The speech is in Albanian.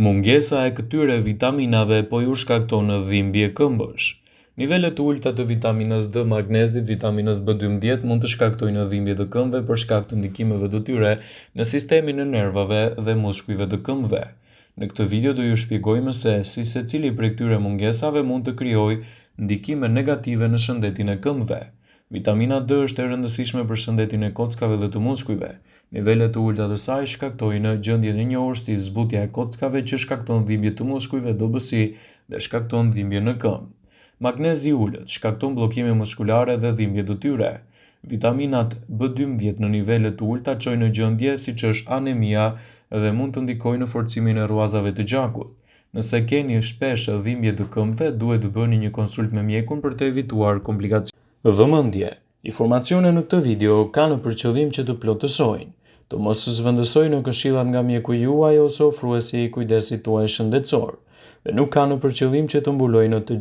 Mungesa e këtyre vitaminave po ju shkakton dhimbje këmbësh. Nivelet e ulta të vitaminës D, magnezit, vitaminës B12 mund të shkaktojnë dhimbje të këmbëve për shkak të ndikimeve të tyre në sistemin e nervave dhe muskujve të këmbëve. Në këtë video do ju shpjegojmë se si secili prej këtyre mungesave mund të krijojë ndikime negative në shëndetin e këmbëve. Vitamina D është e rëndësishme për shëndetin e kockave dhe të muskujve. Nivelet e ulta të saj shkaktojnë gjendjen e njohur si zbutja e kockave që shkakton dhimbje të muskujve, dobësi dhe shkakton dhimbje në këmbë. Magnezi i ulët shkakton bllokime muskulare dhe dhimbje të tyre. Vitaminat B12 në nivele të ulta çojnë në gjendje siç është anemia dhe mund të ndikojnë në forcimin e ruazave të gjakut. Nëse keni shpesh dhimbje të këmbëve, duhet të bëni një konsult me mjekun për të evituar komplikacione. Vëmendje. Informacionet në këtë video kanë për qëllim që të plotësojnë, të mos zhvendësojnë këshillat nga mjeku juaj ose ofruesi i kujdesit tuaj shëndetësor, dhe nuk kanë për qëllim që të mbulojnë të